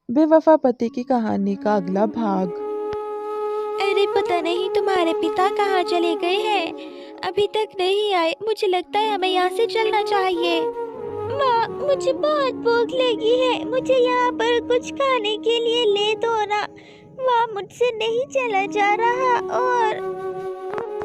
बेवफा पति की कहानी का अगला भाग। अरे पता नहीं तुम्हारे पिता कहाँ चले गए हैं, अभी तक नहीं आए। मुझे लगता है हमें यहाँ से चलना चाहिए। माँ, मुझे बहुत भूख लगी है, मुझे यहाँ पर कुछ खाने के लिए ले दो ना। माँ, मुझसे नहीं चला जा रहा। और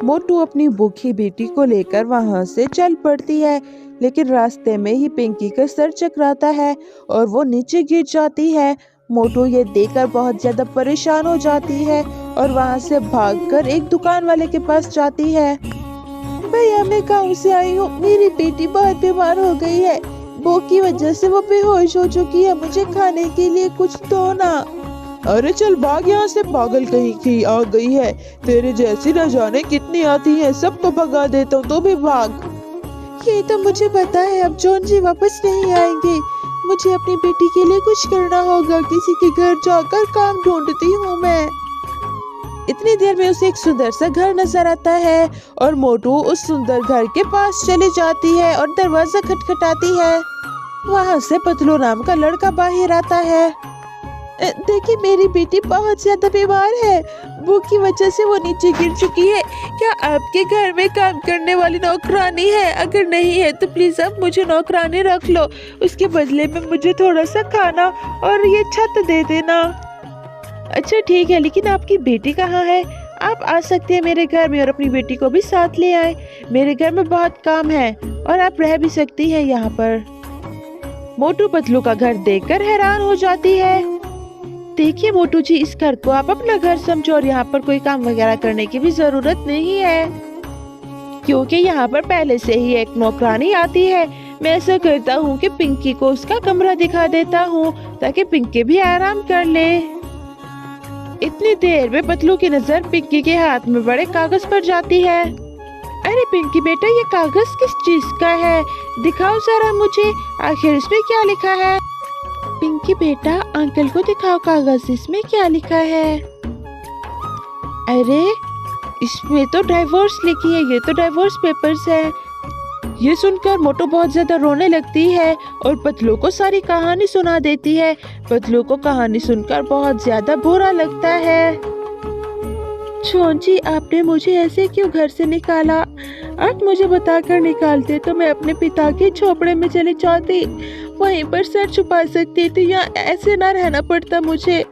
मोटू अपनी भूखी बेटी को लेकर वहां से चल पड़ती है, लेकिन रास्ते में ही पिंकी का सर चकराता है और वो नीचे गिर जाती है। मोटू ये देखकर बहुत ज्यादा परेशान हो जाती है और वहां से भागकर एक दुकान वाले के पास जाती है। भैया, मैं गाँव से आई हूँ, मेरी बेटी बहुत बीमार हो गई है, भूख की वजह से वो बेहोश हो चुकी है, मुझे खाने के लिए कुछ दो ना। अरे चल भाग यहाँ से, पागल कहीं की आ गई है, तेरे जैसी न जाने कितनी आती है, सबको भगा देता हूँ, तो भी भाग। ये तो मुझे पता है, अब जॉन जी वापस नहीं आएंगे, मुझे अपनी बेटी के लिए कुछ करना होगा, किसी के घर जाकर काम ढूंढती हूँ मैं। इतनी देर में उसे एक सुंदर सा घर नजर आता है और मोटू उस सुंदर घर के पास चली जाती है और दरवाजा खटखटाती है। वहाँ से पतलू नाम का लड़का बाहर आता है। देखिए, मेरी बेटी बहुत ज्यादा बीमार है, भूख की वजह से वो नीचे गिर चुकी है। क्या आपके घर में काम करने वाली नौकरानी है? अगर नहीं है तो प्लीज आप मुझे नौकरानी रख लो, उसके बदले में मुझे थोड़ा सा खाना और ये छत दे देना। अच्छा ठीक है, लेकिन आपकी बेटी कहाँ है? आप आ सकते हैं मेरे घर में और अपनी बेटी को भी साथ ले आए, मेरे घर में बहुत काम है और आप रह भी सकती हैं यहाँ पर। मोटू पतलू का घर देखकर हैरान हो जाती है। देखिए मोटू जी, इस घर को आप अपना घर समझो और यहाँ पर कोई काम वगैरह करने की भी जरूरत नहीं है, क्योंकि यहाँ पर पहले से ही एक नौकरानी आती है। मैं ऐसा करता हूँ कि पिंकी को उसका कमरा दिखा देता हूँ ताकि पिंकी भी आराम कर ले। इतनी देर में पतलू की नजर पिंकी के हाथ में बड़े कागज पर जाती है। अरे पिंकी बेटा, ये कागज किस चीज का है? दिखाओ जरा मुझे, आखिर इसमें क्या लिखा है? पिंकी बेटा, अंकल को दिखाओ कागज, इसमें क्या लिखा है? अरे इसमें तो डाइवोर्स लिखी है, ये तो डाइवोर्स पेपर्स है। ये सुनकर मोटू बहुत ज्यादा रोने लगती है और पतलू को सारी कहानी सुना देती है। पतलू को कहानी सुनकर बहुत ज्यादा बुरा लगता है। जॉन जी, आपने मुझे ऐसे क्यों घर से निकाला? आप मुझे बताकर निकालते तो मैं अपने पिता के झोपड़े में चली जाती, वहीं पर सर छुपा सकती थी, या ऐसे ना रहना पड़ता मुझे।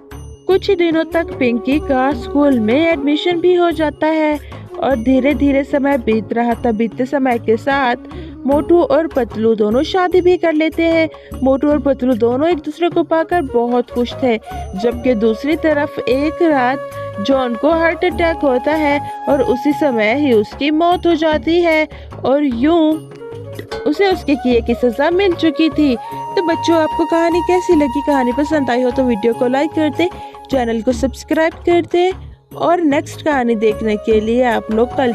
कुछ ही दिनों तक पिंकी का स्कूल में एडमिशन भी हो जाता है और धीरे धीरे समय बीत रहा था। बीतते समय के साथ मोटू और पतलू दोनों शादी भी कर लेते हैं। मोटू और पतलू दोनों एक दूसरे को पाकर बहुत खुश थे, जबकि दूसरी तरफ एक रात जॉन को हार्ट अटैक होता है और उसी समय ही उसकी मौत हो जाती है और यूं उसे उसके किए की सजा मिल चुकी थी। तो बच्चों, आपको कहानी कैसी लगी? कहानी पसंद आई हो तो वीडियो को लाइक कर दे, चैनल को सब्सक्राइब कर दे और नेक्स्ट कहानी देखने के लिए आप लोग कल